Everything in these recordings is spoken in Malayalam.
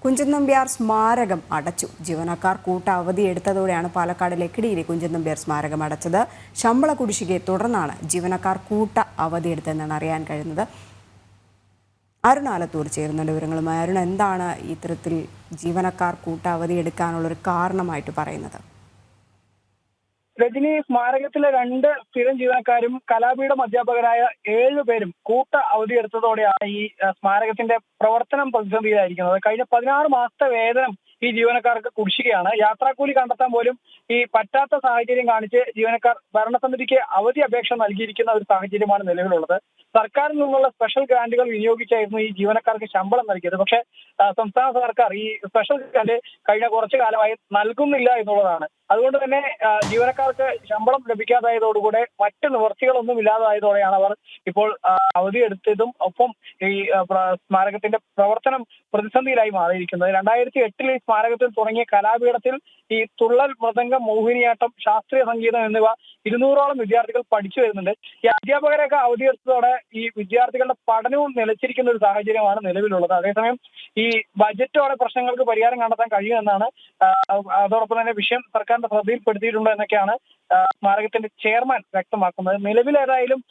കുഞ്ചൻ നമ്പ്യാർ സ്മാരകം അടച്ചു. ജീവനക്കാർ കൂട്ട അവധിയെടുത്തതോടെയാണ് പാലക്കാട് ലക്കിടിയിലെ കുഞ്ചൻ നമ്പ്യാർ സ്മാരകം അടച്ചത്. ശമ്പള കുടിശ്ശികയെ തുടർന്നാണ് ജീവനക്കാർ കൂട്ട അവധിയെടുത്തതെന്നാണ് അറിയാൻ കഴിയുന്നത്. അരുൺ ആലത്തൂർ ചേരുന്നുണ്ട് വിവരങ്ങളുമായി. അരുൺ, എന്താണ് ഇത്തരത്തിൽ ജീവനക്കാർ കൂട്ട അവധിയെടുക്കാനുള്ളൊരു കാരണമായിട്ട് പറയുന്നത്? രജനി, സ്മാരകത്തിലെ 2 സ്ഥിരം ജീവനക്കാരും കലാപീഠം അധ്യാപകരായ 7 പേരും കൂട്ട അവധിയെടുത്തതോടെയാണ് ഈ സ്മാരകത്തിന്റെ പ്രവർത്തനം പ്രതിസന്ധിയിലായിരിക്കുന്നത്. കഴിഞ്ഞ 16 മാസത്തെ വേതനം ഈ ജീവനക്കാർക്ക് കുടിശ്ശികയാണ്. യാത്രാക്കൂലി കണ്ടെത്താൻ പോലും ഈ പറ്റാത്ത സാഹചര്യം കാണിച്ച് ജീവനക്കാർ ഭരണസമിതിക്ക് അവധി അപേക്ഷ നൽകിയിരിക്കുന്ന ഒരു സാഹചര്യമാണ് നിലവിലുള്ളത്. സർക്കാരിൽ നിന്നുള്ള സ്പെഷ്യൽ ഗ്രാന്റുകൾ വിനിയോഗിച്ചായിരുന്നു ഈ ജീവനക്കാർക്ക് ശമ്പളം നൽകിയത്. പക്ഷേ സംസ്ഥാന സർക്കാർ ഈ സ്പെഷ്യൽ ഗ്രാന്റ് കഴിഞ്ഞ കുറച്ചു കാലമായി നൽകുന്നില്ല എന്നുള്ളതാണ്. അതുകൊണ്ട് തന്നെ ജീവനക്കാർക്ക് ശമ്പളം ലഭിക്കാതായതോടുകൂടെ മറ്റ് നിവൃത്തികളൊന്നും ഇല്ലാതായതോടെയാണ് അവർ ഇപ്പോൾ അവധിയെടുത്തതും ഒപ്പം ഈ സ്മാരകത്തിന്റെ പ്രവർത്തനം പ്രതിസന്ധിയിലായി മാറിയിരിക്കുന്നത്. 2008 ഈ സ്മാരകത്തിൽ തുടങ്ങിയ കലാപീഠത്തിൽ ഈ തുള്ളൽ, മൃദംഗം, മോഹിനിയാട്ടം, ശാസ്ത്രീയ സംഗീതം എന്നിവ 200ഓളം വിദ്യാർത്ഥികൾ പഠിച്ചു വരുന്നുണ്ട്. ഈ അധ്യാപകരൊക്കെ അവധിയെടുത്തതോടെ ഈ വിദ്യാർത്ഥികളുടെ പഠനവും നിലച്ചിരിക്കുന്ന ഒരു സാഹചര്യമാണ് നിലവിലുള്ളത്. അതേസമയം ഈ ബജറ്റോടെ പ്രശ്നങ്ങൾക്ക് പരിഹാരം കണ്ടെത്താൻ കഴിയുമെന്നാണ്, അതോടൊപ്പം തന്നെ വിഷയം സർക്കാരിന്റെ ശ്രദ്ധയിൽപ്പെടുത്തിയിട്ടുണ്ട് എന്നൊക്കെയാണ് സ്മാരകത്തിന്റെ ചെയർമാൻ വ്യക്തമാക്കുന്നത്. നിലവിലേതായാലും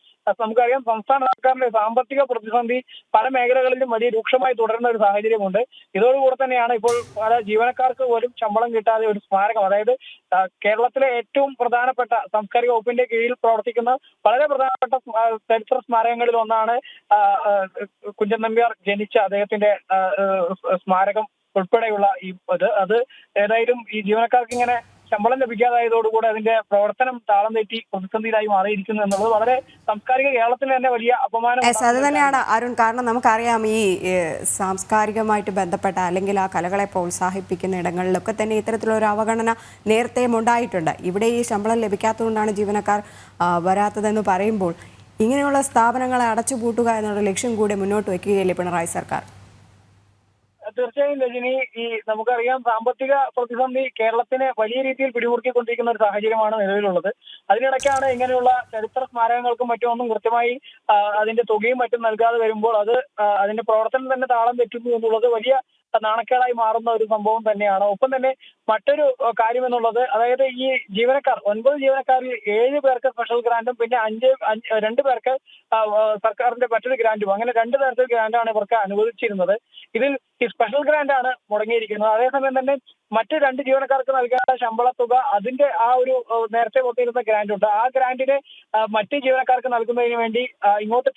നമുക്കറിയാം, സംസ്ഥാന സർക്കാരിന്റെ സാമ്പത്തിക പ്രതിസന്ധി പല മേഖലകളിലും വലിയ രൂക്ഷമായി തുടരുന്ന ഒരു സാഹചര്യമുണ്ട്. ഇതോടുകൂടെ തന്നെയാണ് ഇപ്പോൾ പല ജീവനക്കാർക്ക് പോലും ശമ്പളം കിട്ടാതെ ഒരു സ്മാരകം, അതായത് കേരളത്തിലെ ഏറ്റവും പ്രധാനപ്പെട്ട സാംസ്കാരിക വകുപ്പിന്റെ കീഴിൽ പ്രവർത്തിക്കുന്ന വളരെ പ്രധാനപ്പെട്ട ചരിത്ര സ്മാരകങ്ങളിൽ ഒന്നാണ് കുഞ്ചൻ നമ്പ്യാർ ജനിച്ച അദ്ദേഹത്തിന്റെ സ്മാരകം ഉൾപ്പെടെയുള്ള അത് ഏതായാലും ഈ ജീവനക്കാർക്ക് ഇങ്ങനെ ശമ്പളം ലഭിക്കാതായതോടുകൂടി അതിന്റെ പ്രവർത്തനം താളം തെറ്റി പ്രതിസന്ധിയിലായി മാറിയിരിക്കുന്നു എന്നുള്ളത് വളരെ സാംസ്കാരിക കേരളത്തിന് തന്നെ വലിയ അപമാനം. അത് തന്നെയാണ് അരുൺ. കാരണം നമുക്കറിയാം, ഈ സാംസ്കാരികമായിട്ട് ബന്ധപ്പെട്ട അല്ലെങ്കിൽ ആ കലകളെ പ്രോത്സാഹിപ്പിക്കുന്ന ഇടങ്ങളിലൊക്കെ തന്നെ ഇത്തരത്തിലുള്ള ഒരു അവഗണന നേരത്തെ ഉണ്ടായിട്ടുണ്ട്. ഇവിടെ ഈ ശമ്പളം ലഭിക്കാത്തതുകൊണ്ടാണ് ജീവനക്കാർ വരാത്തതെന്ന് പറയുമ്പോൾ ഇങ്ങനെയുള്ള സ്ഥാപനങ്ങളെ അടച്ചുപൂട്ടുക എന്നുള്ള ലക്ഷ്യം കൂടി മുന്നോട്ട് വയ്ക്കുകയല്ലേ പിണറായി സർക്കാർ? തീർച്ചയായും രജനി, ഈ നമുക്കറിയാം, സാമ്പത്തിക പ്രതിസന്ധി കേരളത്തിനെ വലിയ രീതിയിൽ പിടിമുറുക്കിക്കൊണ്ടിരിക്കുന്ന ഒരു സാഹചര്യമാണ് നിലവിലുള്ളത്. അതിനിടയ്ക്കാണ് ഇങ്ങനെയുള്ള ചരിത്ര സ്മാരകങ്ങൾക്കും മറ്റുമൊന്നും കൃത്യമായി അതിന്റെ തുകയും മറ്റും നൽകാതെ വരുമ്പോൾ അത് അതിന്റെ പ്രവർത്തനം തന്നെ താളം തെറ്റുന്നു എന്നുള്ളത് വലിയ നാണക്കേടായി മാറുന്ന ഒരു സംഭവം തന്നെയാണ്. ഒപ്പം തന്നെ മറ്റൊരു കാര്യം എന്നുള്ളത്, അതായത് ഈ ജീവനക്കാർ 9 ജീവനക്കാരിൽ 7 പേർക്ക് സ്പെഷ്യൽ ഗ്രാന്റും പിന്നെ 2 പേർക്ക് സർക്കാരിന്റെ മറ്റൊരു ഗ്രാന്റും, അങ്ങനെ 2 തരത്തിൽ ഗ്രാന്റാണ് ഇവർക്ക് അനുവദിച്ചിരുന്നത്. ഇതിൽ ഈ സ്പെഷ്യൽ ഗ്രാന്റ് ആണ് മുടങ്ങിയിരിക്കുന്നത്. അതേസമയം തന്നെ മറ്റ് 2 ജീവനക്കാർക്ക് നൽകേണ്ട ശമ്പള തുക, അതിന്റെ ആ ഒരു നേരത്തെ കൊടുത്തിരുന്ന ഗ്രാന്റ് ഉണ്ട്. ആ ഗ്രാന്റിനെ മറ്റ് ജീവനക്കാർക്ക് നൽകുന്നതിന് വേണ്ടി ഇങ്ങോട്ട്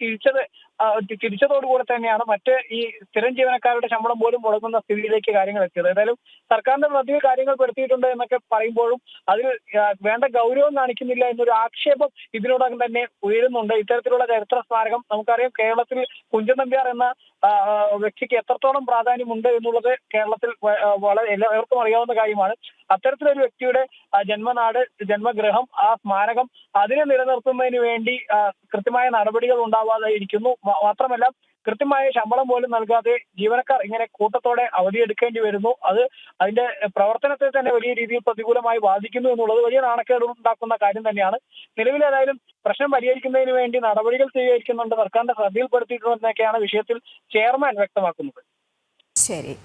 തിരിച്ചതോടുകൂടെ തന്നെയാണ് മറ്റ് ഈ സ്ഥിരം ജീവനക്കാരുടെ ശമ്പളം പോലും മുടങ്ങുന്ന സ്ഥിതിയിലേക്ക് കാര്യങ്ങൾ എത്തിയത്. ഏതായാലും സർക്കാരിന്റെ പ്രതികൾ കാര്യങ്ങൾ പെടുത്തിയിട്ടുണ്ട് എന്നൊക്കെ പറയുമ്പോഴും അതിൽ വേണ്ട ഗൗരവം കാണിക്കുന്നില്ല എന്നൊരു ആക്ഷേപം ഇതിനോടകം തന്നെ ഉയരുന്നുണ്ട്. ഇത്തരത്തിലുള്ള ചരിത്ര സ്മാരകം, നമുക്കറിയാം, കേരളത്തിൽ കുഞ്ചൻ നമ്പ്യാർ എന്ന വ്യക്തിക്ക് എത്രത്തോളം പ്രാധാന്യമുണ്ട് എന്നുള്ളത് കേരളത്തിൽ വളരെ എല്ലാവർക്കും അറിയാവുന്ന കാര്യമാണ്. അത്തരത്തിലൊരു വ്യക്തിയുടെ ജന്മനാട്, ജന്മഗൃഹം, ആ സ്മാരകം, അതിനെ നിലനിർത്തുന്നതിന് വേണ്ടി കൃത്യമായ നടപടികൾ ഉണ്ടാവാതെ ഇരിക്കുന്നു. മാത്രമല്ല, കൃത്യമായ ശമ്പളം പോലും നൽകാതെ ജീവനക്കാർ ഇങ്ങനെ കൂട്ടത്തോടെ അവധിയെടുക്കേണ്ടി വരുന്നു. അത് അതിന്റെ പ്രവർത്തനത്തെ തന്നെ വലിയ രീതിയിൽ പ്രതികൂലമായി ബാധിക്കുന്നു എന്നുള്ളത് വലിയ നാണക്കേട് ഉണ്ടാക്കുന്ന കാര്യം തന്നെയാണ്. നിലവിലേതായാലും പ്രശ്നം പരിഹരിക്കുന്നതിന് വേണ്ടി നടപടികൾ സ്വീകരിക്കുന്നുണ്ട്, സർക്കാരിന്റെ ശ്രദ്ധയിൽപ്പെടുത്തിയിട്ടുണ്ടെന്നൊക്കെയാണ് വിഷയത്തിൽ ചെയർമാൻ വ്യക്തമാക്കുന്നത്. ശരി,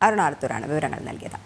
അരുൺ ആലത്തൂരാണ് വിവരങ്ങൾ നൽകിയത്.